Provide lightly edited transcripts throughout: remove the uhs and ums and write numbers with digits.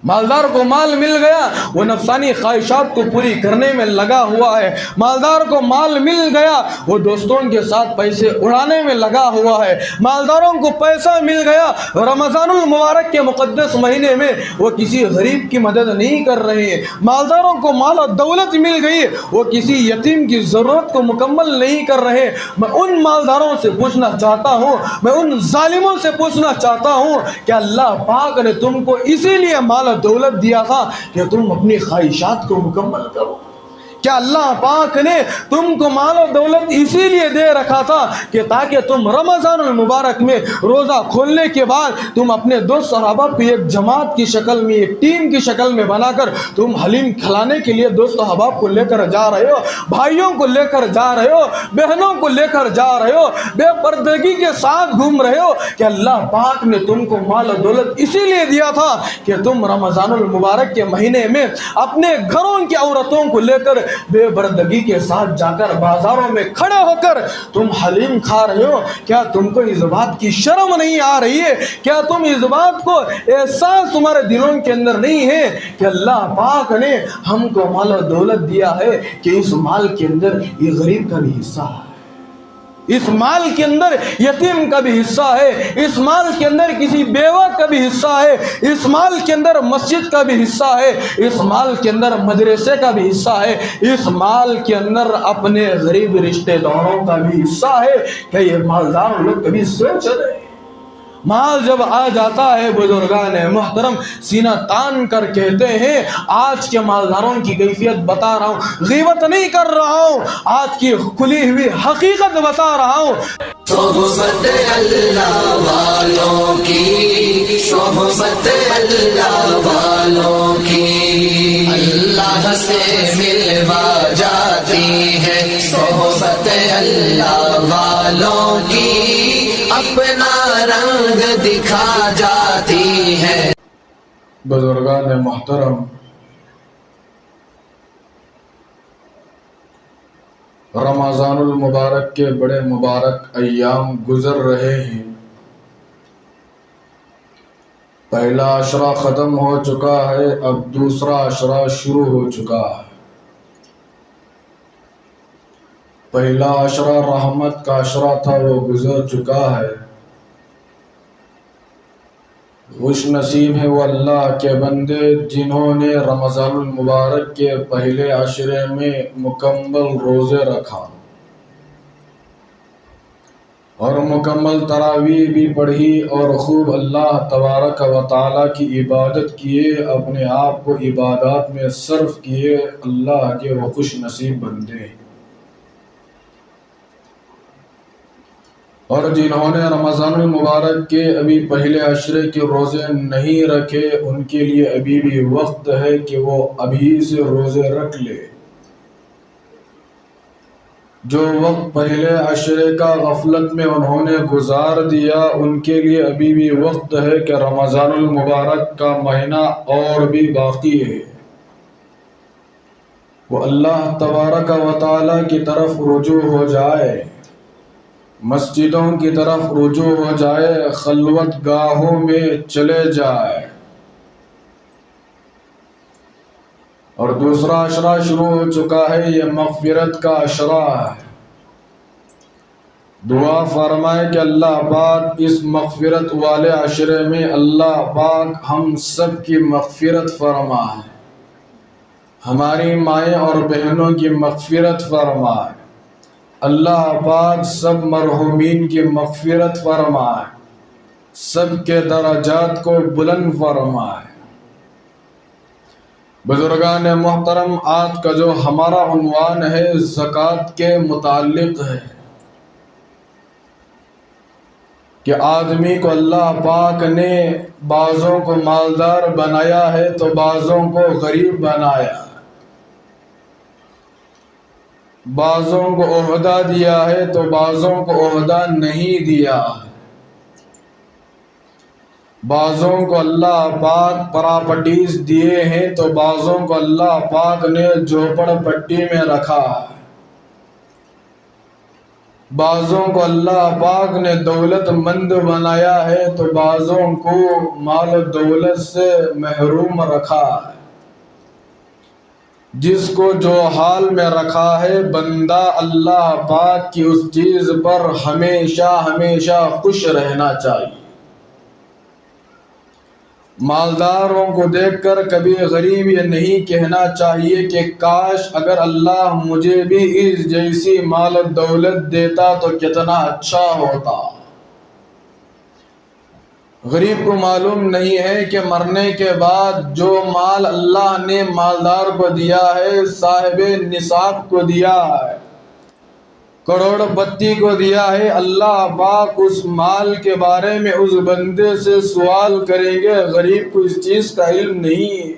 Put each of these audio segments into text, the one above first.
مالدار کو مال مل گیا، وہ نفسانی خواہشات کو پوری کرنے میں لگا ہوا ہے۔ مالدار کو مال مل گیا، وہ دوستوں کے ساتھ پیسے اڑانے میں لگا ہوا ہے۔ مالداروں کو پیسہ مل گیا، رمضان المبارک کے مقدس مہینے میں وہ کسی غریب کی مدد نہیں کر رہے ہیں۔ مالداروں کو مال و دولت مل گئی، وہ کسی یتیم کی ضرورت کو مکمل نہیں کر رہے۔ میں ان مالداروں سے پوچھنا چاہتا ہوں، میں ان ظالموں سے پوچھنا چاہتا ہوں کہ اللہ پاک نے تم کو اسی لیے مال و دولت دیا تھا کہ تم اپنی خواہشات کو مکمل کرو؟ کیا اللہ پاک نے تم کو مال و دولت اسی لیے دے رکھا تھا کہ تاکہ تم رمضان المبارک میں روزہ کھولنے کے بعد تم اپنے دوست اور احباب کو ایک جماعت کی شکل میں، ایک ٹیم کی شکل میں بنا کر تم حلیم کھلانے کے لیے دوست و احباب کو لے کر جا رہے ہو، بھائیوں کو لے کر جا رہے ہو، بہنوں کو لے کر جا رہے ہو، بے پردگی کے ساتھ گھوم رہے ہو؟ کہ اللہ پاک نے تم کو مال و دولت اسی لیے دیا تھا کہ تم رمضان المبارک کے مہینے میں اپنے گھروں کی عورتوں کو لے کر بے پردگی کے ساتھ جا کر بازاروں میں کھڑے ہو کر تم حلیم کھا رہے ہو؟ کیا تم کو اس بات کی شرم نہیں آ رہی ہے؟ کیا تم اس بات کو احساس تمہارے دلوں کے اندر نہیں ہے کہ اللہ پاک نے ہم کو مال و دولت دیا ہے کہ اس مال کے اندر یہ غریب کا بھی حصہ ہے، اس مال کے اندر یتیم کا بھی حصہ ہے، اس مال کے اندر کسی بیوہ کا بھی حصہ ہے، اس مال کے اندر مسجد کا بھی حصہ ہے، اس مال کے اندر مدرسے کا بھی حصہ ہے، اس مال کے اندر اپنے غریب رشتہ داروں کا بھی حصہ ہے؟ کہ یہ مالدار لوگ کبھی سوچ رہے ہیں؟ مال جب آ جاتا ہے بزرگان محترم سینہ تان کر کہتے ہیں، آج کے مالداروں کی کیفیت بتا رہا ہوں، غیبت نہیں کر رہا ہوں، آج کی کھلی ہوئی حقیقت بتا رہا ہوں۔ صحبت اللہ والوں کی، صحبت اللہ والوں کی اللہ سے ملوا جاتی ہے، صحبت اللہ والوں کی اپنا رنگ دکھا جاتی ہے۔ بزرگان محترم، رمضان المبارک کے بڑے مبارک ایام گزر رہے ہیں۔ پہلا عشرہ ختم ہو چکا ہے، اب دوسرا عشرہ شروع ہو چکا ہے۔ پہلا عشرہ رحمت کا عشرہ تھا، وہ گزر چکا ہے۔ خوش نصیب ہے وہ اللہ کے بندے جنہوں نے رمضان المبارک کے پہلے عشرے میں مکمل روزے رکھا اور مکمل تراویح بھی پڑھی اور خوب اللہ تبارک و تعالیٰ کی عبادت کیے، اپنے آپ کو عبادات میں صرف کیے۔ اللہ کے وہ خوش نصیب بندے۔ اور جنہوں نے رمضان المبارک کے ابھی پہلے عشرے کے روزے نہیں رکھے، ان کے لیے ابھی بھی وقت ہے کہ وہ ابھی سے روزے رکھ لے۔ جو وقت پہلے عشرے کا غفلت میں انہوں نے گزار دیا، ان کے لیے ابھی بھی وقت ہے کہ رمضان المبارک کا مہینہ اور بھی باقی ہے، وہ اللہ تبارک و تعالیٰ کی طرف رجوع ہو جائے، مسجدوں کی طرف رجوع ہو جائے، خلوت گاہوں میں چلے جائے۔ اور دوسرا عشرہ شروع ہو چکا ہے، یہ مغفرت کا عشرہ ہے۔ دعا فرمائے کہ اللہ پاک اس مغفرت والے عشرے میں اللہ پاک ہم سب کی مغفرت فرمائے، ہماری مائیں اور بہنوں کی مغفرت فرمائے، اللہ پاک سب مرحومین کی مغفرت فرمائے، سب کے درجات کو بلند فرمائے۔ بزرگان محترم، آج کا جو ہمارا عنوان ہے زکوٰۃ کے متعلق ہے کہ آدمی کو اللہ پاک نے بعضوں کو مالدار بنایا ہے تو بعضوں کو غریب بنایا، بعضوں کو عہدہ دیا ہے تو بعضوں کو عہدہ نہیں دیا، بعضوں کو اللہ پاک پراپرٹیز دیے ہیں تو بعضوں کو اللہ پاک نے جھوپڑ پٹی میں رکھا ہے۔ بعضوں کو اللہ پاک نے دولت مند بنایا ہے تو بعضوں کو مال و دولت سے محروم رکھا ہے۔ جس کو جو حال میں رکھا ہے بندہ اللہ پاک کی اس چیز پر ہمیشہ ہمیشہ خوش رہنا چاہیے۔ مالداروں کو دیکھ کر کبھی غریب یہ نہیں کہنا چاہیے کہ کاش اگر اللہ مجھے بھی اس جیسی مال و دولت دیتا تو کتنا اچھا ہوتا۔ غریب کو معلوم نہیں ہے کہ مرنے کے بعد جو مال اللہ نے مالدار کو دیا ہے، صاحب نصاب کو دیا ہے، کروڑ پتی کو دیا ہے، اللہ پاک اس مال کے بارے میں اس بندے سے سوال کریں گے۔ غریب کو اس چیز کا علم نہیں ہے۔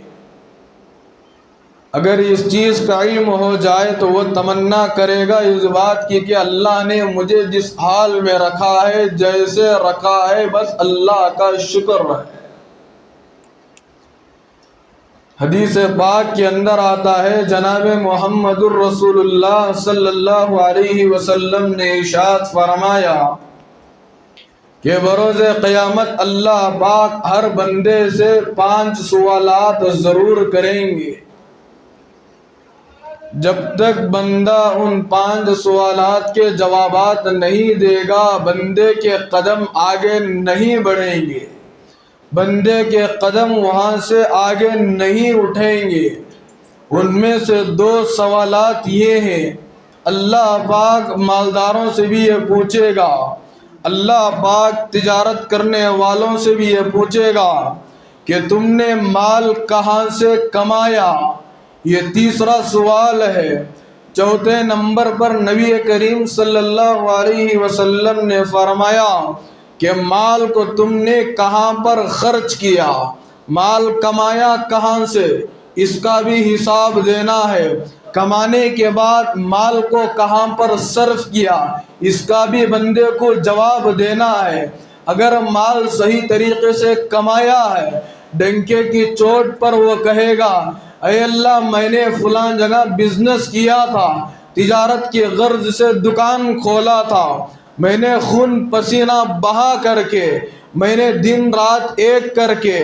اگر اس چیز کا علم ہو جائے تو وہ تمنا کرے گا اس بات کی کہ اللہ نے مجھے جس حال میں رکھا ہے، جیسے رکھا ہے، بس اللہ کا شکر ہے۔ حدیث پاک کے اندر آتا ہے، جناب محمد الرسول اللہ صلی اللہ علیہ وسلم نے ارشاد فرمایا کہ بروز قیامت اللہ پاک ہر بندے سے 5 سوالات ضرور کریں گے۔ جب تک بندہ ان 5 سوالات کے جوابات نہیں دے گا، بندے کے قدم آگے نہیں بڑھیں گے، بندے کے قدم وہاں سے آگے نہیں اٹھیں گے۔ ان میں سے 2 سوالات یہ ہیں، اللہ پاک مالداروں سے بھی یہ پوچھے گا، اللہ پاک تجارت کرنے والوں سے بھی یہ پوچھے گا کہ تم نے مال کہاں سے کمایا، یہ تیسرا سوال ہے۔ چوتھے نمبر پر نبی کریم صلی اللہ علیہ وسلم نے فرمایا کہ مال کو تم نے کہاں پر خرچ کیا، مال کمایا کہاں سے، اس کا بھی حساب دینا ہے۔ کمانے کے بعد مال کو کہاں پر صرف کیا، اس کا بھی بندے کو جواب دینا ہے۔ اگر مال صحیح طریقے سے کمایا ہے، ڈنکے کی چوٹ پر وہ کہے گا، اے اللہ میں نے فلاں جگہ بزنس کیا تھا، تجارت کی غرض سے دکان کھولا تھا، میں نے خون پسینہ بہا کر کے، میں نے دن رات ایک کر کے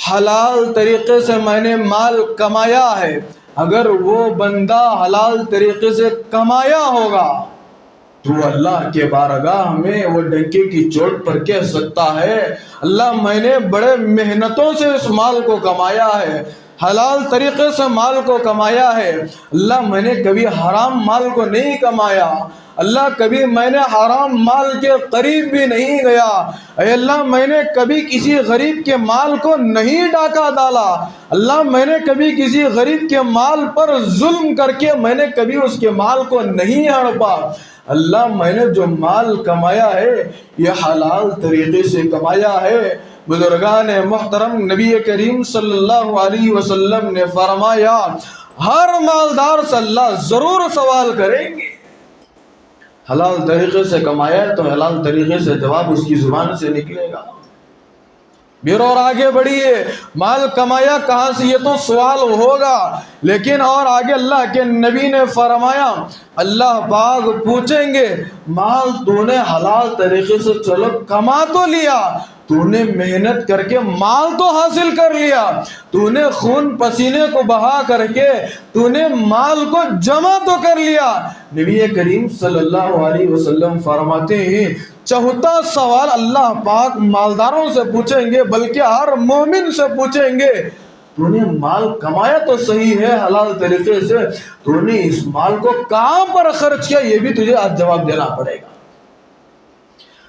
حلال طریقے سے میں نے مال کمایا ہے۔ اگر وہ بندہ حلال طریقے سے کمایا ہوگا تو اللہ کے بارگاہ میں وہ ڈنکے کی چوٹ پر کہہ سکتا ہے، اللہ میں نے بڑے محنتوں سے اس مال کو کمایا ہے، حلال طریقے سے مال کو کمایا ہے، اللہ میں نے کبھی حرام مال کو نہیں کمایا، اللہ کبھی میں نے حرام مال کے قریب بھی نہیں گیا، اے اللہ میں نے کبھی کسی غریب کے مال کو نہیں ڈاکہ ڈالا، اللہ میں نے کبھی کسی غریب کے مال پر ظلم کر کے میں نے کبھی اس کے مال کو نہیں ہڑپا، اللہ میں نے جو مال کمایا ہے یہ حلال طریقے سے کمایا ہے۔ بزرگان محترم، نبی کریم صلی اللہ علیہ وسلم نے فرمایا ہر مالدار سے اللہ ضرور سوال کریں گے۔ حلال طریقے سے کمایا ہے تو حلال طریقے سے جواب اس کی زبان سے نکلے گا۔ پھر اور آگے بڑھیے، مال کمایا کہاں سے، یہ تو سوال ہوگا، لیکن اور آگے اللہ کے نبی نے فرمایا اللہ پاک پوچھیں گے مال تو نے حلال طریقے سے چلو کما تو لیا، تو نے محنت کر کے مال تو حاصل کر لیا، تو نے خون پسینے کو بہا کر کے تو نے مال کو جمع تو کر لیا۔ نبی کریم صلی اللہ علیہ وسلم فرماتے ہیں چوتھا سوال اللہ پاک مالداروں سے پوچھیں گے، بلکہ ہر مومن سے پوچھیں گے، تو نے مال کمایا تو صحیح ہے حلال طریقے سے، تو نے اس مال کو کہاں پر خرچ کیا، یہ بھی تجھے آج جواب دینا پڑے گا۔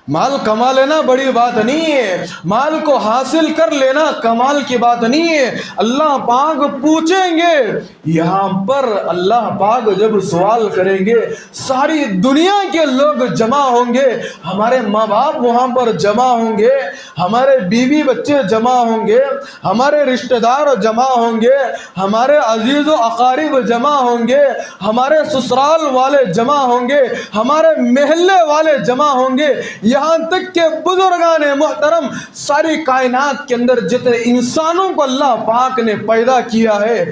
مال کما لینا بڑی بات نہیں ہے، مال کو حاصل کر لینا کمال کی بات نہیں ہے، اللہ پاک پوچھیں گے۔ یہاں پر اللہ پاک جب سوال کریں گے ساری دنیا کے لوگ جمع ہوں گے، ہمارے ماں باپ وہاں پر جمع ہوں گے، ہمارے بیوی بچے جمع ہوں گے، ہمارے رشتہ دار جمع ہوں گے، ہمارے عزیز و اقارب جمع ہوں گے، ہمارے سسرال والے جمع ہوں گے، ہمارے محلے والے جمع ہوں گے، یہاں تک کہ بزرگان محترم ساری کائنات کے اندر جتنے انسانوں کو اللہ پاک نے پیدا کیا ہے،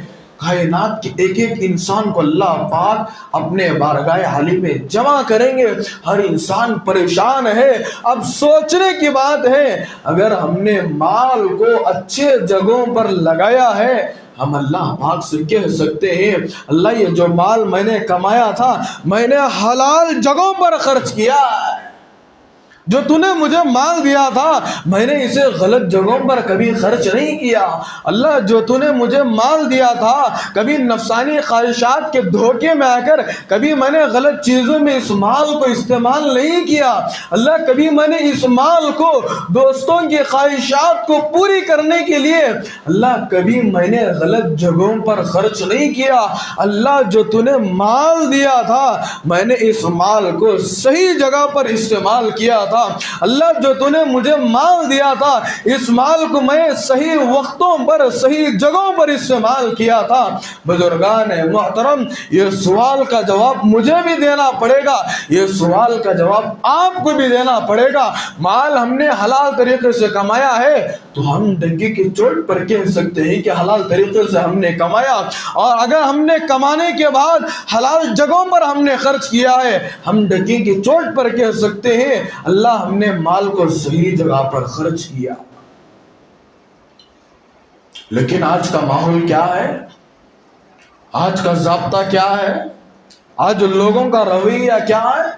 کائنات کے ایک ایک انسان کو اللہ پاک اپنے بارگاہ عالی میں جمع کریں گے. ہر انسان پریشان ہے. اب سوچنے کی بات ہے، اگر ہم نے مال کو اچھے جگہوں پر لگایا ہے، ہم اللہ پاک سے کہہ سکتے ہیں اللہ یہ جو مال میں نے کمایا تھا میں نے حلال جگہوں پر خرچ کیا ہے. جو تو نے مجھے مال دیا تھا میں نے اسے غلط جگہوں پر کبھی خرچ نہیں کیا. اللہ جو تو نے مجھے مال دیا تھا کبھی نفسانی خواہشات کے دھوکے میں آ کر کبھی میں نے غلط چیزوں میں اس مال کو استعمال نہیں کیا. اللہ کبھی میں نے اس مال کو دوستوں کی خواہشات کو پوری کرنے کے لیے اللہ کبھی میں نے غلط جگہوں پر خرچ نہیں کیا. اللہ جو تو نے مال دیا تھا میں نے اس مال کو صحیح جگہ پر استعمال کیا تھا. اللہ جو تو نے مجھے مال دیا تھا اس مال کو میں صحیح وقتوں پر صحیح جگہوں پر استعمال کیا تھا. بزرگان محترم یہ سوال کا جواب مجھے بھی دینا پڑے گا، یہ سوال کا جواب آپ کو بھی دینا پڑے گا. مال ہم نے حلال طریقے سے کمایا ہے تو ہم ڈنگی کی چوٹ پر کہہ سکتے ہیں کہ حلال طریقے سے ہم نے کمایا، اور اگر ہم نے کمانے کے بعد حلال جگہوں پر ہم نے خرچ کیا ہے ہم ڈنگی کی چوٹ پر کہہ سکتے ہیں اللہ ہم نے مال کو صحیح جگہ پر خرچ کیا. لیکن آج کا ماحول کیا ہے، آج کا ضابطہ کیا ہے، آج لوگوں کا رویہ کیا ہے؟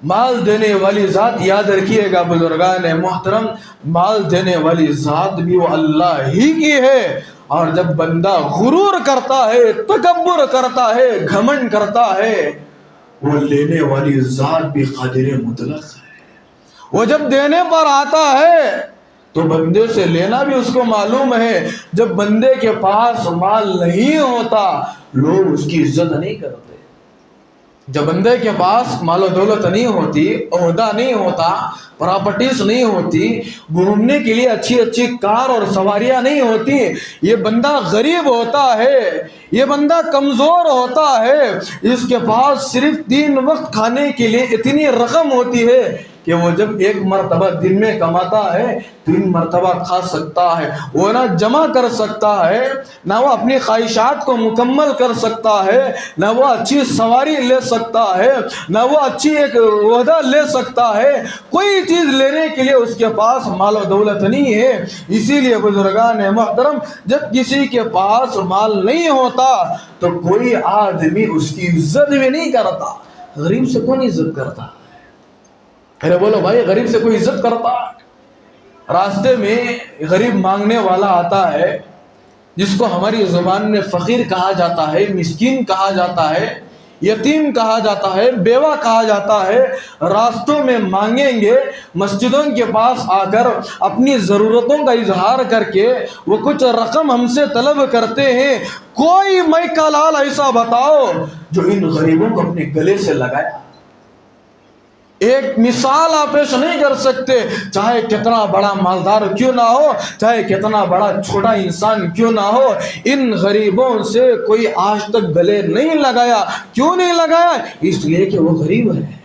مال دینے والی ذات یاد رکھیے گا بزرگان محترم، مال دینے والی ذات بھی وہ اللہ ہی کی ہے. اور جب بندہ غرور کرتا ہے، تکبر کرتا ہے، گھمنڈ کرتا ہے، وہ لینے والی ذات بھی قادر مطلق ہے. وہ جب دینے پر آتا ہے تو بندے سے لینا بھی اس کو معلوم ہے. جب بندے کے پاس مال نہیں ہوتا لوگ اس کی عزت نہیں کرتے. جب بندے کے پاس مال و دولت نہیں ہوتی، عہدہ نہیں ہوتا، پراپرٹیز نہیں ہوتی، گھومنے کے لیے اچھی اچھی کار اور سواریاں نہیں ہوتی، یہ بندہ غریب ہوتا ہے، یہ بندہ کمزور ہوتا ہے، اس کے پاس صرف 3 وقت کھانے کے لیے اتنی رقم ہوتی ہے کہ وہ جب 1 مرتبہ دن میں کماتا ہے 3 مرتبہ کھا سکتا ہے. وہ نہ جمع کر سکتا ہے، نہ وہ اپنی خواہشات کو مکمل کر سکتا ہے، نہ وہ اچھی سواری لے سکتا ہے، نہ وہ اچھی ایک عہدہ لے سکتا ہے. کوئی چیز لینے کے لیے اس کے پاس مال و دولت نہیں ہے. اسی لیے بزرگان محترم جب کسی کے پاس مال نہیں ہوتا تو کوئی آدمی اس کی عزت بھی نہیں کرتا. غریب سے کون عزت کرتا؟ ارے بولو بھائی، غریب سے کوئی عزت کرتا؟ راستے میں غریب مانگنے والا آتا ہے جس کو ہماری زبان میں فقیر کہا جاتا ہے، مسکین کہا جاتا ہے، یتیم کہا جاتا ہے، بیوہ کہا جاتا ہے. راستوں میں مانگیں گے، مسجدوں کے پاس آ کر اپنی ضرورتوں کا اظہار کر کے وہ کچھ رقم ہم سے طلب کرتے ہیں. کوئی میں کا لال ایسا بتاؤ جو ان غریبوں کو اپنے گلے سے لگایا. ایک مثال آپ پیش نہیں کر سکتے، چاہے کتنا بڑا مالدار کیوں نہ ہو، چاہے کتنا بڑا چھوٹا انسان کیوں نہ ہو، ان غریبوں سے کوئی آج تک گلے نہیں لگایا. کیوں نہیں لگایا؟ اس لیے کہ وہ غریب ہے،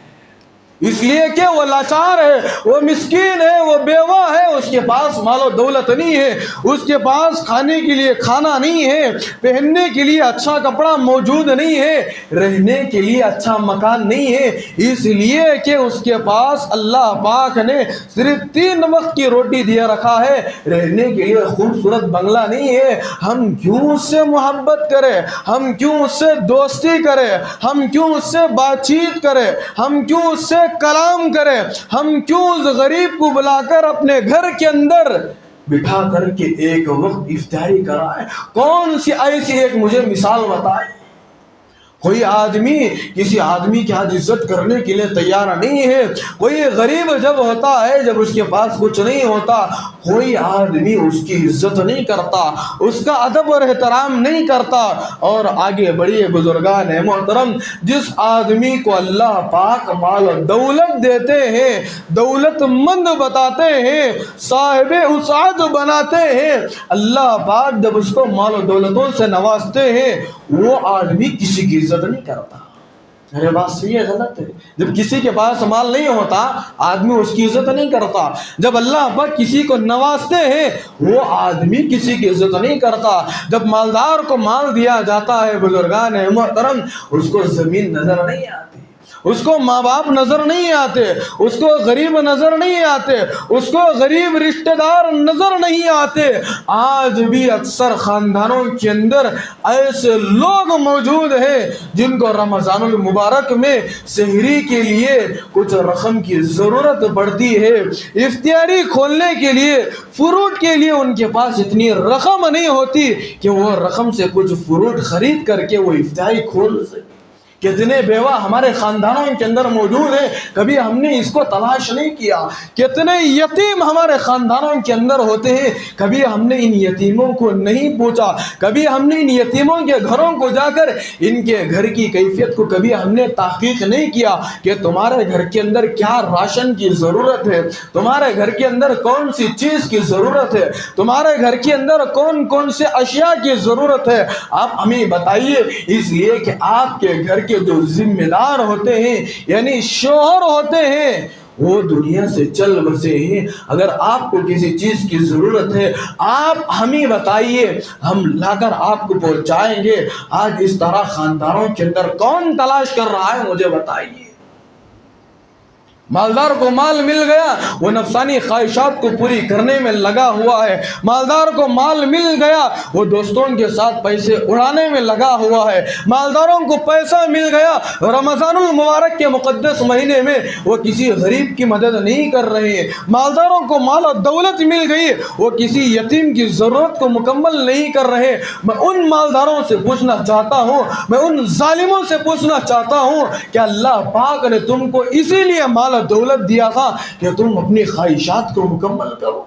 اس لیے کہ وہ لاچار ہے، وہ مسکین ہے، وہ بیوہ ہے، اس کے پاس مال و دولت نہیں ہے، اس کے پاس کھانے کے لیے کھانا نہیں ہے، پہننے کے لیے اچھا کپڑا موجود نہیں ہے، رہنے کے لیے اچھا مکان نہیں ہے. اس لیے کہ اس کے پاس اللہ پاک نے صرف 3 وقت کی روٹی دیا رکھا ہے، رہنے کے لیے خوبصورت بنگلہ نہیں ہے. ہم کیوں اس سے محبت کریں، ہم کیوں اس سے دوستی کریں، ہم کیوں اس سے بات چیت کریں، ہم کیوں اس سے کلام کرے، ہم کیوں اس غریب کو بلا کر اپنے گھر کے اندر بٹھا کر کے ایک وقت افطاری کرائے. کون سی ایسی ایک مجھے مثال بتائے. کوئی آدمی کسی آدمی کی آج عزت کرنے کے لیے تیار نہیں ہے. کوئی غریب جب ہوتا ہے، جب اس کے پاس کچھ نہیں ہوتا، کوئی آدمی اس کی عزت نہیں کرتا، اس کا ادب اور احترام نہیں کرتا. اور آگے بڑھیے بزرگان محترم، جس آدمی کو اللہ پاک مال و دولت دیتے ہیں، دولت مند بتاتے ہیں، صاحب اسعد بناتے ہیں، اللہ پاک جب اس کو مال و دولتوں سے نوازتے ہیں وہ آدمی کسی کی عزت نہیں کرتا. میرے بات صحیح ہے غلط ہے؟ جب کسی کے پاس مال نہیں ہوتا آدمی اس کی عزت نہیں کرتا، جب اللہ پاک کسی کو نوازتے ہیں وہ آدمی کسی کی عزت نہیں کرتا۔ جب مالدار کو مال دیا جاتا ہے بزرگان محترم، اس کو زمین نظر نہیں آتی، اس کو ماں باپ نظر نہیں آتے، اس کو غریب نظر نہیں آتے، اس کو غریب رشتہ دار نظر نہیں آتے۔ آج بھی اکثر خاندانوں کے اندر ایسے لوگ موجود ہیں جن کو رمضان المبارک میں سحری کے لیے کچھ رقم کی ضرورت پڑتی ہے، افطاری کھولنے کے لیے، فروٹ کے لیے ان کے پاس اتنی رقم نہیں ہوتی کہ وہ رقم سے کچھ فروٹ خرید کر کے وہ افطاری کھول سکے۔ کتنے بیوہ ہمارے خاندانوں کے اندر موجود ہیں، کبھی ہم نے اس کو تلاش نہیں کیا۔ کتنے یتیم ہمارے خاندانوں کے اندر ہوتے ہیں، کبھی ہم نے ان یتیموں کو نہیں پوچھا، کبھی ہم نے ان یتیموں کے گھروں کو جا کر ان کے گھر کی کیفیت کو کبھی ہم نے تحقیق نہیں کیا کہ تمہارے گھر کے اندر کیا راشن کی ضرورت ہے، تمہارے گھر کے اندر کون سی چیز کی ضرورت ہے، تمہارے گھر کے اندر کون کون سے اشیاء کی ضرورت ہے، آپ ہمیں بتائیے۔ اس لیے کہ آپ کے گھر کے جو ذمہ دار ہوتے ہیں یعنی شوہر ہوتے ہیں وہ دنیا سے چل بسے ہیں، اگر آپ کو کسی چیز کی ضرورت ہے آپ ہمیں بتائیے، ہم لا کر آپ کو پہنچائیں گے۔ آج اس طرح خاندانوں کے اندر کون تلاش کر رہا ہے مجھے بتائیے۔ مالدار کو مال مل گیا، وہ نفسانی خواہشات کو پوری کرنے میں لگا ہوا ہے۔ مالدار کو مال مل گیا، وہ دوستوں کے ساتھ پیسے اڑانے میں لگا ہوا ہے۔ مالداروں کو پیسہ مل گیا، رمضان المبارک کے مقدس مہینے میں وہ کسی غریب کی مدد نہیں کر رہے ہیں۔ مالداروں کو مال و دولت مل گئی، وہ کسی یتیم کی ضرورت کو مکمل نہیں کر رہے۔ میں ان مالداروں سے پوچھنا چاہتا ہوں، میں ان ظالموں سے پوچھنا چاہتا ہوں کہ اللہ پاک نے تم کو اسی لیے مال دولت دیا تھا کہ تم اپنی خواہشات کو مکمل کرو؟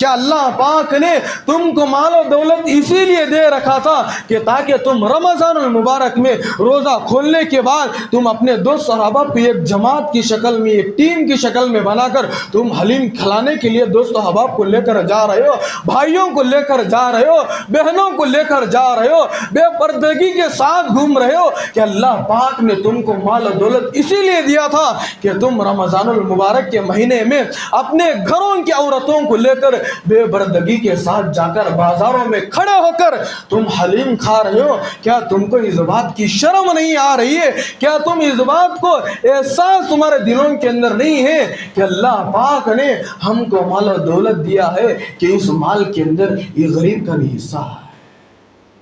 کیا اللہ پاک نے تم کو مال و دولت اسی لیے دے رکھا تھا کہ تاکہ تم رمضان المبارک میں روزہ کھولنے کے بعد تم اپنے دوست اور احباب کو ایک جماعت کی شکل میں، ایک ٹیم کی شکل میں بنا کر تم حلیم کھلانے کے لیے دوست و احباب کو لے کر جا رہے ہو، بھائیوں کو لے کر جا رہے ہو، بہنوں کو لے کر جا رہے ہو، بے پردگی کے ساتھ گھوم رہے ہو؟ کہ اللہ پاک نے تم کو مال و دولت اسی لیے دیا تھا کہ تم رمضان المبارک کے مہینے میں اپنے گھروں کی عورتوں کو لے کر بے پردگی کے ساتھ جا کر بازاروں میں کھڑے ہو کر تم حلیم کھا رہے ہو؟ کیا تم کو اس بات کی شرم نہیں آ رہی ہے؟ کیا تم اس بات کو احساس تمہارے دلوں کے اندر نہیں ہے کہ اللہ پاک نے ہم کو مال و دولت دیا ہے کہ اس مال کے اندر یہ غریب کا بھی حصہ ہے،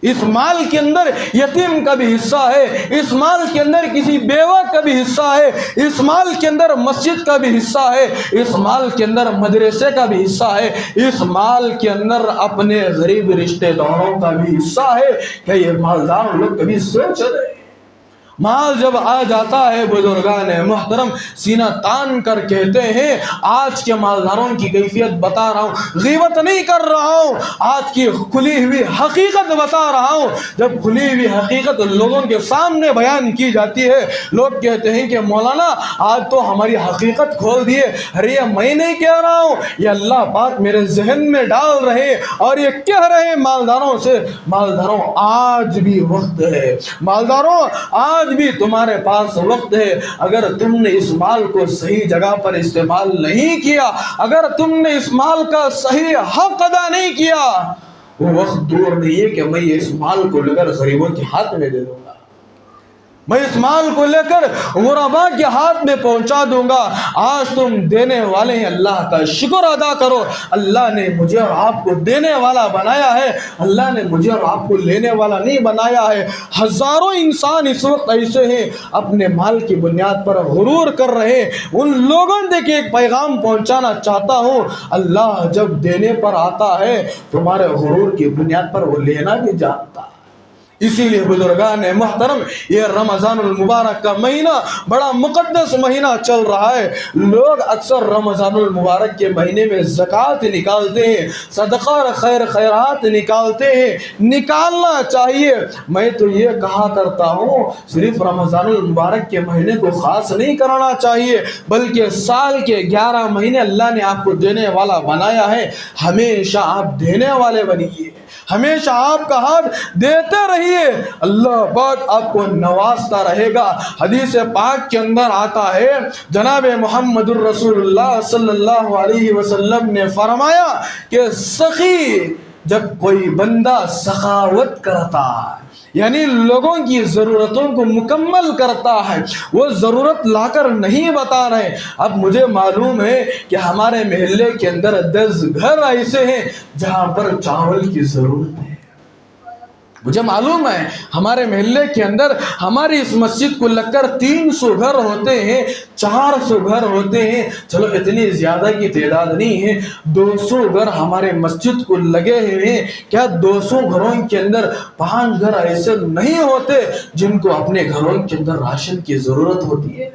اس مال کے اندر یتیم کا بھی حصہ ہے، اس مال کے اندر کسی بیوہ کا بھی حصہ ہے، اس مال کے اندر مسجد کا بھی حصہ ہے، اس مال کے اندر مدرسے کا بھی حصہ ہے، اس مال کے اندر اپنے غریب رشتہ داروں کا بھی حصہ ہے؟ کہ یہ مالدار لوگ کبھی سوچ رہے؟ مال جب آ جاتا ہے بزرگان محترم سینہ تان کر کہتے ہیں، آج کے مالداروں کی کیفیت بتا رہا ہوں، غیبت نہیں کر رہا ہوں، آج کی کھلی ہوئی حقیقت بتا رہا ہوں۔ جب کھلی ہوئی حقیقت لوگوں کے سامنے بیان کی جاتی ہے، لوگ کہتے ہیں کہ مولانا آج تو ہماری حقیقت کھول دیے۔ ارے یہ میں نہیں کہہ رہا ہوں، یہ اللہ پاک میرے ذہن میں ڈال رہے اور یہ کہہ رہے مالداروں سے، مالداروں آج بھی وقت ہے، مالداروں آج بھی تمہارے پاس وقت ہے۔ اگر تم نے اس مال کو صحیح جگہ پر استعمال نہیں کیا، اگر تم نے اس مال کا صحیح حق ادا نہیں کیا، وہ وقت دور نہیں ہے کہ میں اس مال کو لے کر غریبوں کے ہاتھ میں دے دوں گا، میں اس مال کو لے کر غرباء کے ہاتھ میں پہنچا دوں گا۔ آج تم دینے والے ہیں، اللہ کا شکر ادا کرو، اللہ نے مجھے اور آپ کو دینے والا بنایا ہے، اللہ نے مجھے اور آپ کو لینے والا نہیں بنایا ہے۔ ہزاروں انسان اس وقت ایسے ہیں اپنے مال کی بنیاد پر غرور کر رہے ہیں۔ ان لوگوں تک ایک پیغام پہنچانا چاہتا ہوں، اللہ جب دینے پر آتا ہے تمہارے غرور کی بنیاد پر وہ لینا بھی جانتا ہے۔ اسی لیے بزرگان محترم یہ رمضان المبارک کا مہینہ بڑا مقدس مہینہ چل رہا ہے۔ لوگ اکثر رمضان المبارک کے مہینے میں زکوٰۃ نکالتے ہیں، صدقہ اور خیر خیرات نکالتے ہیں، نکالنا چاہیے۔ میں تو یہ کہا کرتا ہوں صرف رمضان المبارک کے مہینے کو خاص نہیں کرنا چاہیے، بلکہ سال کے 11 مہینے اللہ نے آپ کو دینے والا بنایا ہے، ہمیشہ آپ دینے والے بنیے، ہمیشہ آپ کا ہاتھ دیتے رہیے، اللہ پاک آپ کو نوازتا رہے گا۔ حدیث پاک کے اندر آتا ہے، جناب محمد الرسول اللہ صلی اللہ علیہ وسلم نے فرمایا کہ سخی، جب کوئی بندہ سخاوت کرتا ہے یعنی لوگوں کی ضرورتوں کو مکمل کرتا ہے، وہ ضرورت لا کر نہیں بتا رہے۔ اب مجھے معلوم ہے کہ ہمارے محلے کے اندر 10 گھر ایسے ہیں جہاں پر چاول کی ضرورت ہے۔ مجھے معلوم ہے ہمارے محلے کے اندر ہماری اس مسجد کو لگ کر 300 گھر ہوتے ہیں، 400 گھر ہوتے ہیں، چلو اتنی زیادہ کی تعداد نہیں ہے، 200 گھر ہمارے مسجد کو لگے ہوئے ہیں۔ کیا 200 گھروں کے اندر 5 گھر ایسے نہیں ہوتے جن کو اپنے گھروں کے اندر راشن کی ضرورت ہوتی ہے؟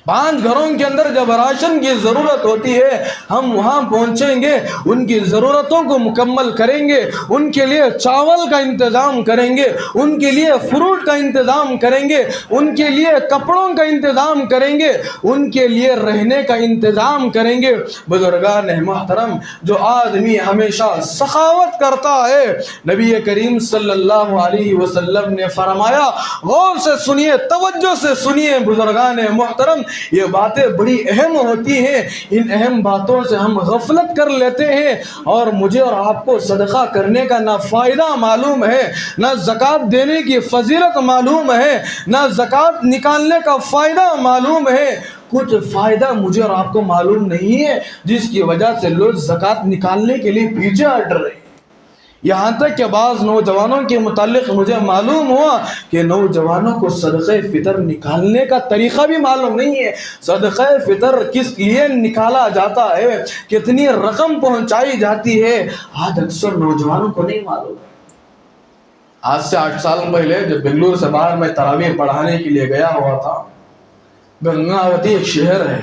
5 گھروں کے اندر جب راشن کی ضرورت ہوتی ہے، ہم وہاں پہنچیں گے، ان کی ضرورتوں کو مکمل کریں گے، ان کے لیے چاول کا انتظام کریں گے، ان کے لیے فروٹ کا انتظام کریں گے، ان کے لیے کپڑوں کا انتظام کریں گے، ان کے لیے رہنے کا انتظام کریں گے۔ بزرگان محترم، جو آدمی ہمیشہ سخاوت کرتا ہے، نبی کریم صلی اللہ علیہ وسلم نے فرمایا، غور سے سنیے، توجہ سے سنیے بزرگان محترم، یہ باتیں بڑی اہم ہوتی ہیں، ان اہم باتوں سے ہم غفلت کر لیتے ہیں، اور مجھے اور آپ کو صدقہ کرنے کا نہ فائدہ معلوم ہے، نہ زکوٰۃ دینے کی فضیلت معلوم ہے، نہ زکوٰۃ نکالنے کا فائدہ معلوم ہے۔ کچھ فائدہ مجھے اور آپ کو معلوم نہیں ہے، جس کی وجہ سے لوگ زکوٰۃ نکالنے کے لیے پیچھے ہٹ رہے ہیں۔ یہاں تک کہ بعض نوجوانوں کے متعلق مجھے معلوم ہوا کہ نوجوانوں کو صدقہ فطر نکالنے کا طریقہ بھی معلوم نہیں ہے۔ صدقہ فطر کس لیے نکالا جاتا ہے، کتنی رقم پہنچائی جاتی ہے، آج اکثر نوجوانوں کو نہیں معلوم۔ آج سے 8 سال پہلے جب بنگلور سے باہر میں تراویح پڑھانے کے لیے گیا ہوا تھا، گنگاوتی ایک شہر ہے،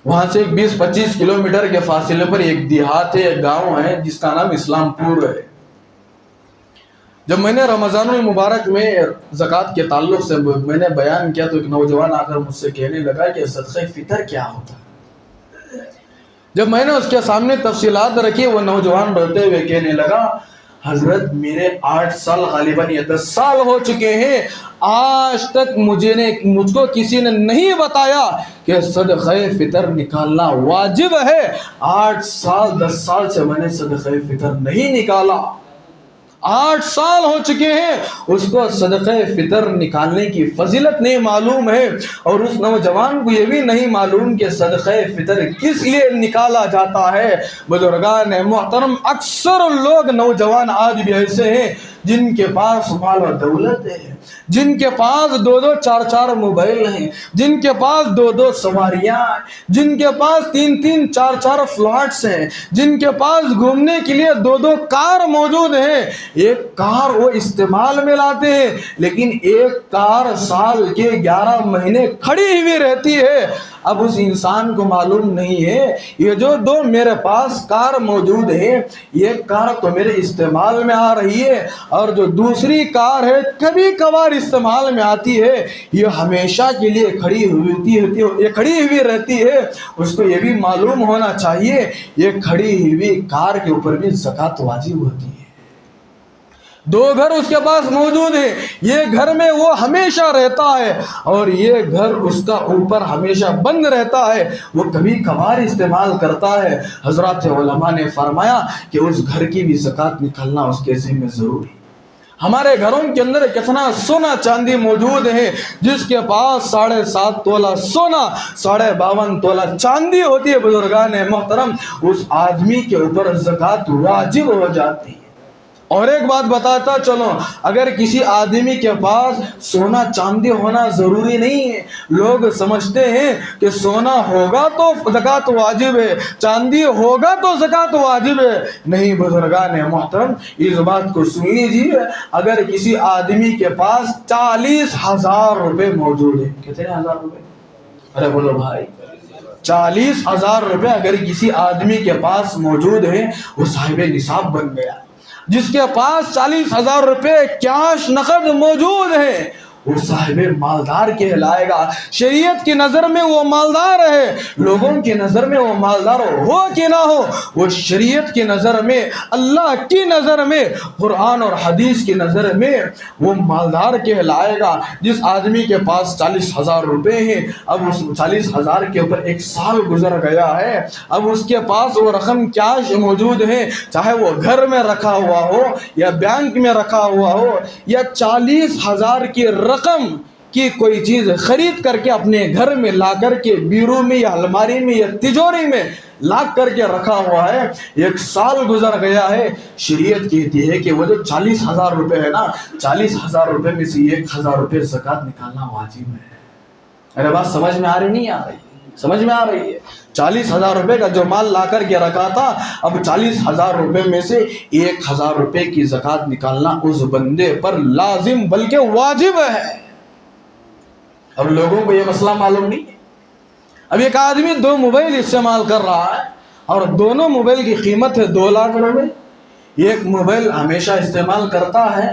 وہاں سے 20-25 کلومیٹر کے فاصلے پر ایک دیہات ہے، ایک گاؤں ہے جس کا نام اسلام پور ہے۔ جب میں نے رمضان المبارک میں زکوٰۃ کے تعلق سے میں نے بیان کیا تو ایک نوجوان آ کر مجھ سے کہنے لگا کہ صدقہ فطر کیا ہوتا ہے۔ جب میں نے اس کے سامنے تفصیلات رکھی، وہ نوجوان روتے ہوئے کہنے لگا، حضرت میرے 8 سال غالباً یا 10 سال ہو چکے ہیں، آج تک مجھ کو کسی نے نہیں بتایا کہ صدقہ فطر نکالنا واجب ہے۔ 8 سال 10 سال سے میں نے صدقہ فطر نہیں نکالا، 8 سال ہو چکے ہیں، اس کو صدقہ فطر نکالنے کی فضیلت نہیں معلوم ہے، اور اس نوجوان کو یہ بھی نہیں معلوم کہ صدقہ فطر کس لیے نکالا جاتا ہے۔ بزرگان محترم، اکثر لوگ نوجوان آج بھی ایسے ہیں جن کے پاس مال و دولت ہے، جن کے پاس 2-2 4-4 موبائل ہیں، جن کے پاس 2-2 سواریاں ہیں، جن کے پاس 3-3 4-4 فلیٹس ہیں، جن کے پاس گھومنے کے لیے 2-2 کار موجود ہیں۔ ایک کار وہ استعمال میں لاتے ہیں، لیکن ایک کار سال کے 11 مہینے کھڑی ہوئی رہتی ہے۔ اب اس انسان کو معلوم نہیں ہے یہ جو 2 میرے پاس کار موجود ہے، یہ کار تو میرے استعمال میں آ رہی ہے، اور جو دوسری کار ہے کبھی کبھار استعمال میں آتی ہے، یہ ہمیشہ کے لیے کھڑی ہوئی رہتی ہے۔ اس کو یہ بھی معلوم ہونا چاہیے یہ کھڑی ہوئی کار کے اوپر بھی زکوٰۃ واجب ہوتی ہے۔ 2 گھر اس کے پاس موجود ہیں، یہ گھر میں وہ ہمیشہ رہتا ہے، اور یہ گھر اس کا اوپر ہمیشہ بند رہتا ہے، وہ کبھی کبھار استعمال کرتا ہے۔ حضرات علماء نے فرمایا کہ اس گھر کی بھی زکوٰۃ نکالنا اس کے ذمہ ضروری۔ ہمارے گھروں کے اندر کتنا سونا چاندی موجود ہے، جس کے پاس 7.5 تولہ سونا 52.5 تولہ چاندی ہوتی ہے، بزرگان محترم، اس آدمی کے اوپر زکوٰۃ واجب ہو جاتی ہے۔ اور ایک بات بتاتا چلو، اگر کسی آدمی کے پاس سونا چاندی ہونا ضروری نہیں ہے، لوگ سمجھتے ہیں کہ سونا ہوگا تو زکوٰۃ واجب ہے، چاندی ہوگا تو زکوٰۃ واجب ہے۔ نہیں بزرگان محترم، اس بات کو سن لیجیے، اگر کسی آدمی کے پاس 40,000 روپے موجود ہیں، کتنے ہزار روپے؟ ارے بولو بھائی، 40,000 روپے اگر کسی آدمی کے پاس موجود ہیں، وہ صاحب نصاب بن گیا۔ جس کے پاس 40,000 روپے کیش نقد موجود ہیں، وہ صاحب مالدار کہلائے گا۔ شریعت کی نظر میں وہ مالدار ہے، لوگوں کی نظر میں وہ مالدار ہو کہ نہ ہو، وہ شریعت کی نظر میں، اللہ کی نظر میں، قرآن اور حدیث کی نظر میں وہ مالدار کہلائے گا۔ جس آدمی کے پاس 40,000 روپے ہیں، اب اس 40,000 کے اوپر 1 سال گزر گیا ہے، اب اس کے پاس وہ رقم کیش موجود ہے، چاہے وہ گھر میں رکھا ہوا ہو یا بینک میں رکھا ہوا ہو، یا 40,000 کی رقم کی کوئی چیز خرید کر کے اپنے گھر میں لا کر کے بیرو میں یا الماری میں یا تجوری میں لاکھ کر کے رکھا ہوا ہے، 1 سال گزر گیا ہے، شریعت کہتی ہے کہ وہ جو 40,000 روپے ہے نا، 40,000 روپے میں سے 1,000 روپے زکوٰۃ نکالنا واجب ہے۔ ارے بات سمجھ میں آ رہی نہیں آ رہی؟ سمجھ میں آ رہی ہے؟ 40,000 روپے کا جو مال لا کر کے رکھا تھا، اب 40,000 روپے میں سے 1,000 روپے کی زکوٰۃ نکالنا اس بندے پر لازم بلکہ واجب ہے۔ اب لوگوں کو یہ مسئلہ معلوم نہیں ہے۔ اب ایک آدمی 2 موبائل استعمال کر رہا ہے اور دونوں موبائل کی قیمت ہے 2 لاکھ روپے۔ ایک موبائل ہمیشہ استعمال کرتا ہے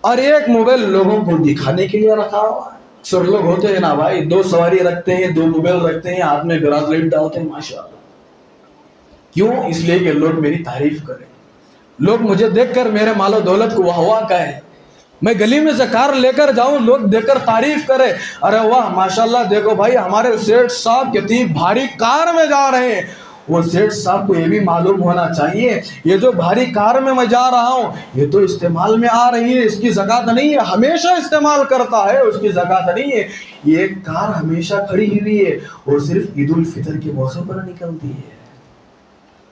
اور ایک موبائل لوگوں کو دکھانے کے لیے رکھا ہوا ہے۔ اکثر لوگ ہوتے ہیں نا بھائی، 2 سواری رکھتے ہیں، 2 موبائل رکھتے ہیں، ہاتھ میں برازلیٹ ڈالتے ہیں، ماشاءاللہ۔ کیوں؟ اس لیے کہ لوگ میری تعریف کریں، لوگ مجھے دیکھ کر میرے مال و دولت کو واہ واہ کہیں، میں گلی میں سے کار لے کر جاؤں، لوگ دیکھ کر تعریف کرے، ارے واہ ماشاءاللہ دیکھو بھائی ہمارے سیٹھ صاحب کتنی بھاری کار میں جا رہے ہیں۔ وہ سیٹھ صاحب کو یہ بھی معلوم ہونا چاہیے یہ جو بھاری کار میں جا رہا ہوں یہ تو استعمال میں آ رہی ہے، اس کی زکوٰۃ نہیں ہے، ہمیشہ استعمال کرتا ہے، اس کی زکوٰۃ نہیں ہے۔ یہ کار ہمیشہ کھڑی ہوئی ہے، وہ صرف عید الفطر کے موقع پر نکلتی ہے،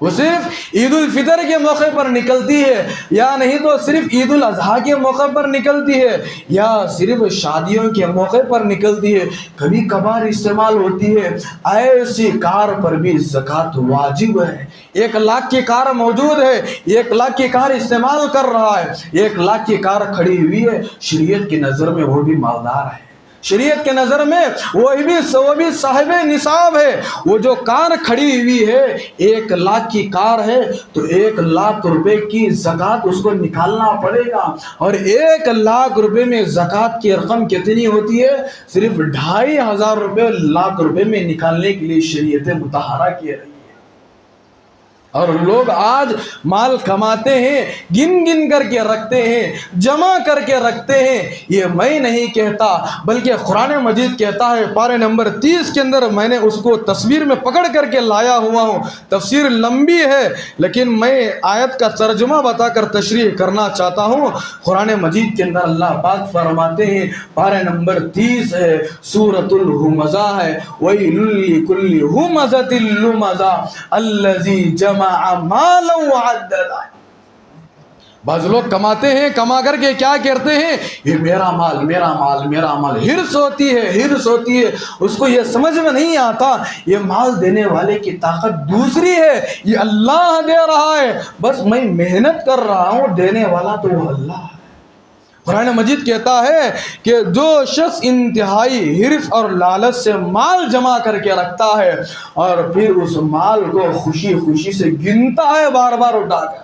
وہ صرف عید الفطر کے موقع پر نکلتی ہے، یا نہیں تو صرف عید الاضحیٰ کے موقع پر نکلتی ہے، یا صرف شادیوں کے موقع پر نکلتی ہے، کبھی کبھار استعمال ہوتی ہے۔ ایسی کار پر بھی زکوٰۃ واجب ہے۔ 1 لاکھ کی کار موجود ہے، 1 لاکھ کی کار استعمال کر رہا ہے، 1 لاکھ کی کار کھڑی ہوئی ہے، شریعت کی نظر میں وہ بھی مالدار ہے، شریعت کے نظر میں وہ بھی صاحب نصاب ہے۔ وہ جو کار کھڑی ہوئی ہے 1 لاکھ کی کار ہے تو 1 لاکھ روپے کی زکوٰۃ اس کو نکالنا پڑے گا، اور 1 لاکھ روپے میں زکوٰۃ کی رقم کتنی ہوتی ہے؟ صرف 2,500 روپے لاکھ روپے میں نکالنے کے لیے شریعت مطہرہ کی رہی ہے۔ اور لوگ آج مال کماتے ہیں، گن گن کر کے رکھتے ہیں، جمع کر کے رکھتے ہیں۔ یہ میں نہیں کہتا بلکہ قرآن مجید کہتا ہے، پارے نمبر 30 کے اندر میں نے اس کو تصویر میں پکڑ کر کے لایا ہوا ہوں، تفسیر لمبی ہے لیکن میں آیت کا ترجمہ بتا کر تشریح کرنا چاہتا ہوں۔ قرآن مجید کے اندر اللہ پاک فرماتے ہیں، پارے نمبر 30 ہے، سورۃ الہمزہ ہے، وَيْلٌ لِّكُلِّ ہُمَزَةٍ لُّمَزَةٍ الَّذِي جَمَعَ مَالًا وَعَدَّدَهُ۔ بعض لوگ کماتے ہیں، کما کر کے کیا کرتے ہیں؟ یہ میرا مال میرا مال میرا مال، ہرس ہوتی ہے ہرس ہوتی ہے، اس کو یہ سمجھ میں نہیں آتا یہ مال دینے والے کی طاقت دوسری ہے، یہ اللہ دے رہا ہے، بس میں محنت کر رہا ہوں، دینے والا تو وہ اللہ ہے۔ قرآن مجید کہتا ہے کہ جو شخص انتہائی حرص اور لالچ سے مال جمع کر کے رکھتا ہے اور پھر اس مال کو خوشی خوشی سے گنتا ہے، بار بار اٹھا کر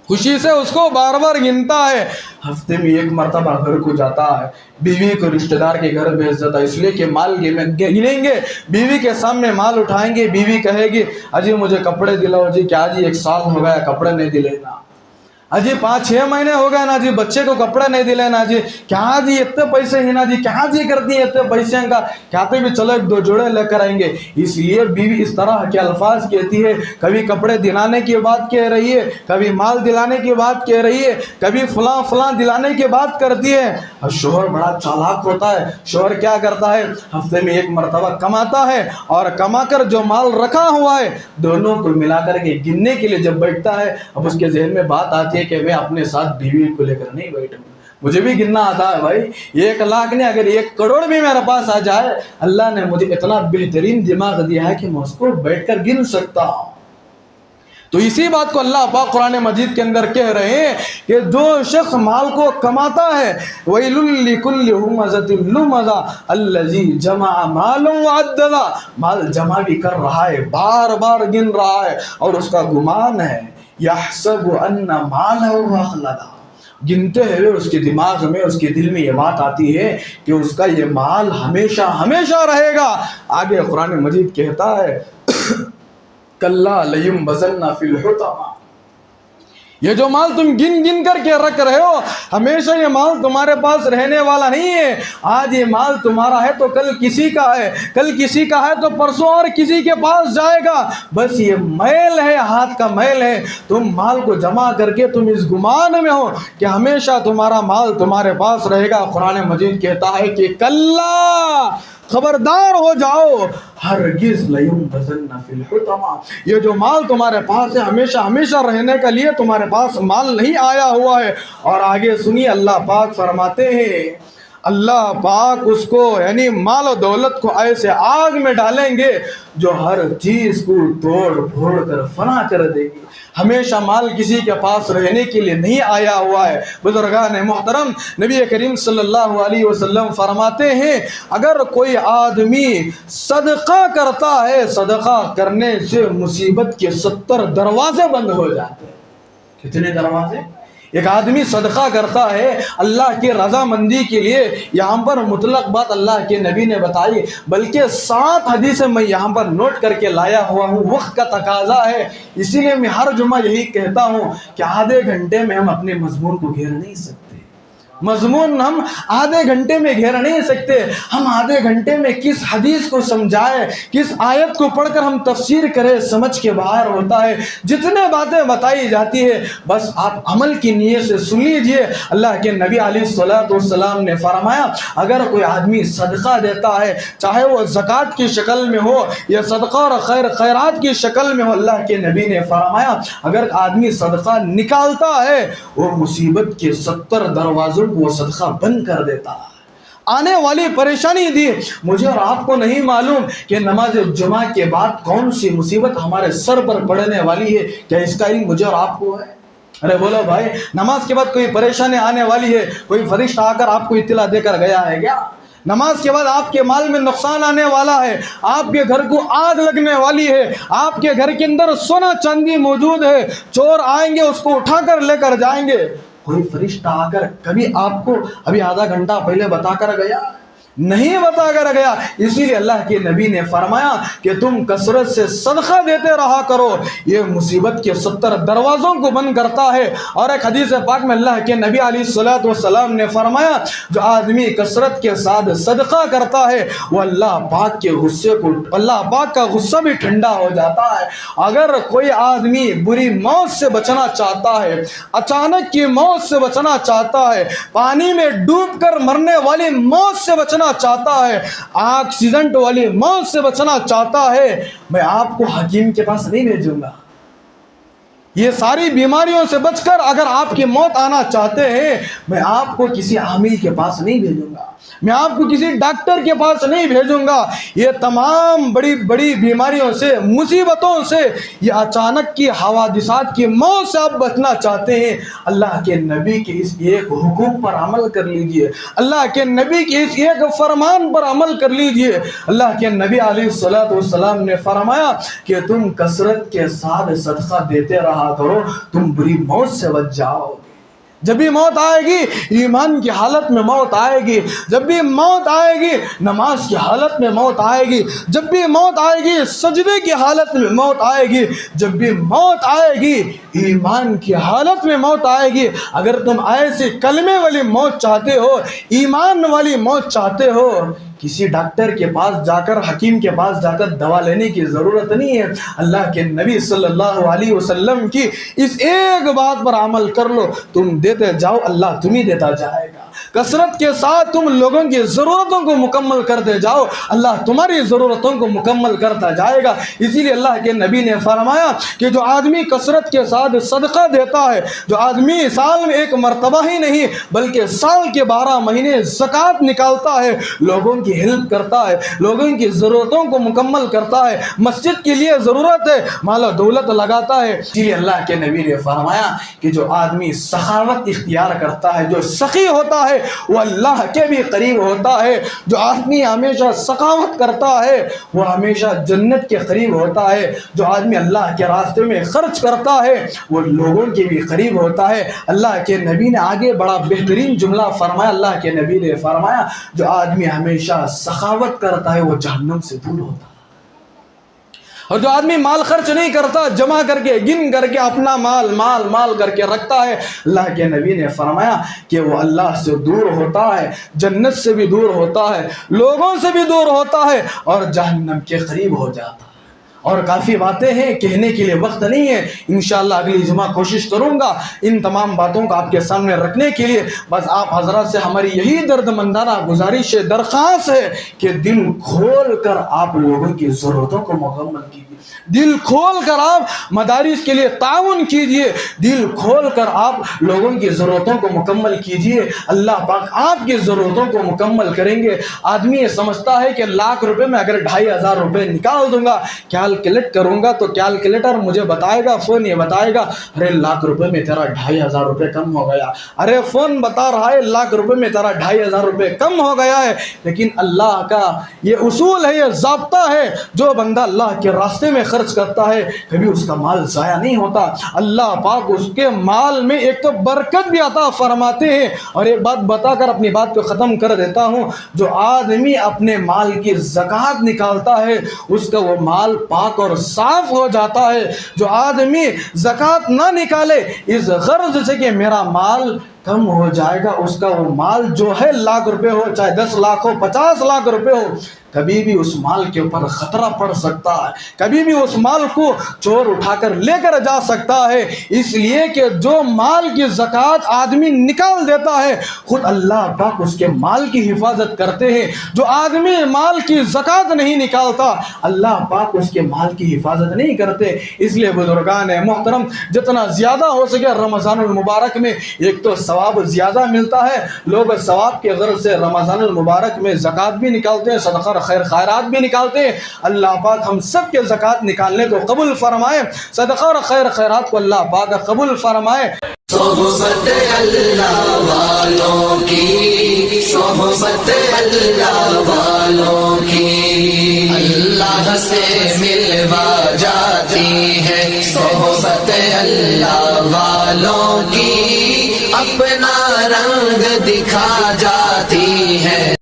خوشی سے اس کو بار بار گنتا ہے، ہفتے میں 1 مرتبہ گھر کو جاتا ہے، بیوی کو رشتہ دار کے گھر بھیج دیتا ہے، اس لیے کہ مال گنیں گے، بیوی کے سامنے مال اٹھائیں گے، بیوی کہے گی اجی مجھے کپڑے دلاؤ جی، کیا جی 1 سال ہو گیا کپڑے نہیں دلے نا، اجی 5-6 مہینے ہو گئے نا جی بچے کو کپڑے نہیں دلے نا جی، کیا جی اتنے پیسے ہیں نا جی، کیا جی کرتی ہیں اتنے پیسے کا، کہتے بھی چلو 1-2 جوڑے لے کر آئیں گے۔ اس لیے بیوی اس طرح کے الفاظ کہتی ہے، کبھی کپڑے دلانے کی بات کہہ رہی ہے، کبھی مال دلانے کی بات کہہ رہی ہے، کبھی فلاں فلاں دلانے کی بات کرتی ہے۔ اور شوہر بڑا چالاک ہوتا ہے، شوہر کیا کرتا ہے؟ ہفتے میں 1 مرتبہ کماتا ہے اور کما کر جو مال رکھا ہوا ہے دونوں کو ملا کر کے گننے کے لیے جب بیٹھتا ہے، اب اس کے ذہن میں بات آتی ہے کہ میں اپنے ساتھ بیوی کو لے کر نہیں بیٹھوں، مجھے بھی گننا آتا ہے بھائی، 1 لاکھ نے اگر 1 کروڑ بھی میرے پاس آ جائے، اللہ نے مجھے اتنا بہترین دماغ دیا ہے کہ میں اس کو بیٹھ کر گن سکتا ہوں۔ تو اسی بات کو اللہ پاک قرآن مجید کے اندر کہہ رہے ہیں کہ جو شخص مال کو کماتا ہے، وَيْلٌ لِّكُلِّ هُمَزَةٍ لُّمَزَةٍ الَّذِي جَمَعَ مَالًا وَعَدَّدَهُ، مال جمع بھی کر رہا ہے، بار بار گن رہا ہے، اور اس کا گمان ہے، يَحْسَبُ أَنَّ مَالَهُ أَخْلَدَهُ، گنتے ہوئے اس کے دماغ میں اس کے دل میں یہ بات آتی ہے کہ اس کا یہ مال ہمیشہ ہمیشہ رہے گا۔ آگے قرآن مجید کہتا ہے کَلَّا لَيُنبَذَنَّ فِي الْحُطَمَةِ، یہ جو مال تم گن گن کر کے رکھ رہے ہو، ہمیشہ یہ مال تمہارے پاس رہنے والا نہیں ہے۔ آج یہ مال تمہارا ہے تو کل کسی کا ہے، کل کسی کا ہے تو پرسوں اور کسی کے پاس جائے گا۔ بس یہ میل ہے، ہاتھ کا میل ہے۔ تم مال کو جمع کر کے تم اس گمان میں ہو کہ ہمیشہ تمہارا مال تمہارے پاس رہے گا۔ قرآن مجید کہتا ہے کہ کلا، خبردار ہو جاؤ، ہرگز لَيُنبَذَنَّ فِي الْحُطَمَةِ، یہ جو مال تمہارے پاس ہے ہمیشہ ہمیشہ رہنے کے لیے تمہارے پاس مال نہیں آیا ہوا ہے۔ اور آگے سنیے، اللہ پاک فرماتے ہیں، اللہ پاک اس کو یعنی مال و دولت کو ایسے آگ میں ڈالیں گے جو ہر چیز کو توڑ پھوڑ کر فنا کر دے گی۔ ہمیشہ مال کسی کے پاس رہنے کے لیے نہیں آیا ہوا ہے۔ بزرگان محترم، نبی کریم صلی اللہ علیہ وسلم فرماتے ہیں اگر کوئی آدمی صدقہ کرتا ہے، صدقہ کرنے سے مصیبت کے 70 دروازے بند ہو جاتے ہیں۔ کتنے دروازے؟ ایک آدمی صدقہ کرتا ہے اللہ کی رضامندی کے لیے، یہاں پر مطلق بات اللہ کے نبی نے بتائی، بلکہ 7 حدیثیں میں یہاں پر نوٹ کر کے لایا ہوا ہوں، وقت کا تقاضا ہے، اسی لیے میں ہر جمعہ یہی کہتا ہوں کہ آدھے گھنٹے میں ہم اپنے مضمون کو گھیر نہیں سکتے۔ مضمون ہم آدھے گھنٹے میں گھیر نہیں سکتے۔ ہم آدھے گھنٹے میں کس حدیث کو سمجھائے، کس آیت کو پڑھ کر ہم تفسیر کریں، سمجھ کے باہر ہوتا ہے۔ جتنے باتیں بتائی جاتی ہے بس آپ عمل کی نیت سے سن لیجئے۔ اللہ کے نبی علیہ الصلوۃ والسلام نے فرمایا اگر کوئی آدمی صدقہ دیتا ہے، چاہے وہ زکوٰۃ کی شکل میں ہو یا صدقہ اور خیرات کی شکل میں ہو، اللہ کے نبی نے فرمایا اگر آدمی صدقہ نکالتا ہے وہ مصیبت کے 70 دروازوں وہ صدقہ بند کر دیتا ہے۔ آنے والی پریشانی دی مجھے اور آپ کو نہیں معلوم کہ نماز جمعہ کے بعد کون سی مصیبت ہمارے سر پر پڑنے والی ہے، کیا اس کا علم مجھے اور آپ کو ہے؟ ارے بولو بھائی، نماز کے بعد کوئی پریشانی آنے والی ہے، کوئی فرشتہ آ کر آپ کو اطلاع دے کر گیا ہے کیا؟ نماز کے بعد آپ کے مال میں نقصان آنے والا ہے، آپ کے گھر کو آگ لگنے والی ہے، آپ کے گھر کے اندر سونا چاندی موجود ہے، چور آئیں گے اس کو اٹھا کر لے کر جائیں گے، کوئی فرشتہ آ کر کبھی آپ کو ابھی آدھا گھنٹہ پہلے بتا کر گیا؟ نہیں بتا کر گیا۔ اسی لیے اللہ کے نبی نے فرمایا کہ تم کثرت سے صدقہ دیتے رہا کرو، یہ مصیبت کے 70 دروازوں کو بند کرتا ہے۔ اور ایک حدیث پاک میں اللہ کے نبی علیہ الصلوۃ والسلام نے فرمایا جو آدمی کثرت کے ساتھ صدقہ کرتا ہے وہ اللہ پاک کا غصہ بھی ٹھنڈا ہو جاتا ہے۔ اگر کوئی آدمی بری موت سے بچنا چاہتا ہے، اچانک کی موت سے بچنا چاہتا ہے، پانی میں ڈوب کر مرنے والی موت سے بچنا چاہتا ہے، ایکسیڈنٹ والی موت سے بچنا چاہتا ہے، میں آپ کو حکیم کے پاس نہیں بھیجوں گا۔ یہ ساری بیماریوں سے بچ کر اگر آپ کی موت آنا چاہتے ہیں میں آپ کو کسی عامل کے پاس نہیں بھیجوں گا، میں آپ کو کسی ڈاکٹر کے پاس نہیں بھیجوں گا۔ یہ تمام بڑی بڑی بیماریوں سے، مصیبتوں سے، یہ اچانک کی حوادثات کی موت سے آپ بچنا چاہتے ہیں، اللہ کے نبی کے اس ایک حکم پر عمل کر لیجئے، اللہ کے نبی کے اس ایک فرمان پر عمل کر لیجئے۔ اللہ کے نبی علیہ الصلوۃ والسلام نے فرمایا کہ تم کثرت کے ساتھ صدقہ دیتے رہا کرو، تم بری موت سے بچ جاؤ گے۔ جب بھی موت آئے گی ایمان کی حالت میں موت آئے گی، جب بھی موت آئے گی نماز کی حالت میں موت آئے گی، جب بھی موت آئے گی سجدے کی حالت میں موت آئے گی، جب بھی موت آئے گی ایمان کی حالت میں موت آئے گی۔ اگر تم ایسے کلمے والی موت چاہتے ہو، ایمان والی موت چاہتے ہو، کسی ڈاکٹر کے پاس جا کر، حکیم کے پاس جا کر دوا لینے کی ضرورت نہیں ہے۔ اللہ کے نبی صلی اللہ علیہ وسلم کی اس ایک بات پر عمل کر لو، تم دیتے جاؤ، اللہ تمہیں دیتا جائے گا۔ کثرت کے ساتھ تم لوگوں کی ضرورتوں کو مکمل کرتے جاؤ، اللہ تمہاری ضرورتوں کو مکمل کرتا جائے گا۔ اسی لیے اللہ کے نبی نے فرمایا کہ جو آدمی کثرت کے ساتھ صدقہ دیتا ہے، جو آدمی سال میں ایک مرتبہ ہی نہیں بلکہ سال کے 12 مہینے زکوٰۃ نکالتا ہے، لوگوں کی کی ہیلپ کرتا ہے, لوگوں کی ضرورتوں کو مکمل کرتا ہے, مسجد کے لیے ضرورت ہے مال و دولت لگاتا ہے. اسی لیے اللہ کے نبی نے فرمایا کہ جو آدمی سخاوت اختیار کرتا ہے, جو سخی ہوتا ہے, وہ اللہ کے بھی قریب ہوتا ہے. جو آدمی ہمیشہ سخاوت کرتا ہے وہ ہمیشہ جنت کے قریب ہوتا ہے. جو آدمی اللہ کے راستے میں خرچ کرتا ہے وہ لوگوں کے بھی قریب ہوتا ہے. اللہ کے نبی نے آگے بڑا بہترین جملہ فرمایا. اللہ کے نبی نے فرمایا جو آدمی ہمیشہ سخاوت کرتا ہے وہ جہنم سے دور ہوتا ہے. اور جو آدمی مال خرچ نہیں کرتا, جمع کر کے گن کر کے اپنا مال مال مال کر کے رکھتا ہے, اللہ کے نبی نے فرمایا کہ وہ اللہ سے دور ہوتا ہے, جنت سے بھی دور ہوتا ہے, لوگوں سے بھی دور ہوتا ہے اور جہنم کے قریب ہو جاتا ہے. اور کافی باتیں ہیں, کہنے کے لیے وقت نہیں ہے. انشاءاللہ اگلی جمعہ کوشش کروں گا ان تمام باتوں کو آپ کے سامنے رکھنے کے لیے. بس آپ حضرات سے ہماری یہی درد مندانہ گزارش ہے, درخواست ہے کہ دل کھول کر آپ لوگوں کی ضرورتوں کو مکمل کیجیے, دل کھول کر آپ مدارس کے لیے تعاون کیجیے, دل کھول کر آپ لوگوں کی ضرورتوں کو مکمل کیجیے. اللہ پاک آپ کی ضرورتوں کو مکمل کریں گے. آدمی یہ سمجھتا ہے کہ لاکھ روپے میں اگر 2500 روپے نکال دوں گا, کیلکولیٹ کروں گا تو کیلکولیٹر مجھے بتائے گا, فون یہ بتائے گا ارے لاکھ روپے میں تیرا 2500 روپے کم ہو گیا, ارے فون بتا رہا ہے لاکھ روپے میں تیرا 2500 روپے کم ہو گیا ہے. لیکن اللہ کا یہ اصول ہے, یہ ضابطہ ہے, جو بندہ اللہ کے راستے میں خرچ کرتا ہے کبھی اس کا مال ضائع نہیں ہوتا. اللہ پاک اس کے مال میں ایک تو برکت بھی عطا فرماتے ہیں. اور ایک بات بتا کر اپنی بات کو ختم کر دیتا ہوں, جو آدمی اپنے مال کی زکوٰۃ نکالتا ہے اس کا وہ مال پاک اور صاف ہو جاتا ہے. جو آدمی زکوٰۃ نہ نکالے اس غرض سے کہ میرا مال کم ہو جائے گا, اس کا وہ مال جو ہے لاکھ روپے ہو, چاہے 10 لاکھ ہو, 50 لاکھ روپے ہو, کبھی بھی اس مال کے اوپر خطرہ پڑ سکتا ہے, کبھی بھی اس مال کو چور اٹھا کر لے کر جا سکتا ہے. اس لیے کہ جو مال کی زکوٰۃ آدمی نکال دیتا ہے خود اللہ پاک اس کے مال کی حفاظت کرتے ہیں. جو آدمی مال کی زکوٰۃ نہیں نکالتا اللہ پاک اس کے مال کی حفاظت نہیں کرتے. اس لیے بزرگان محترم جتنا زیادہ ہو سکے رمضان المبارک میں ایک تو ثواب زیادہ ملتا ہے, لوگ ثواب کے غرض سے رمضان المبارک میں زکوٰۃ بھی نکالتے ہیں, صدقہ خیر خیرات بھی نکالتے ہیں. اللہ پاک ہم سب کے زکوٰۃ نکالنے کو قبول فرمائے, صدقہ اور خیر خیرات کو اللہ پاک قبول فرمائے. صحبت اللہ والوں کی, صحبت اللہ والوں کی, اللہ سے ملوا جاتی ہے. صحبت اللہ والوں کی اپنا رنگ دکھا جاتی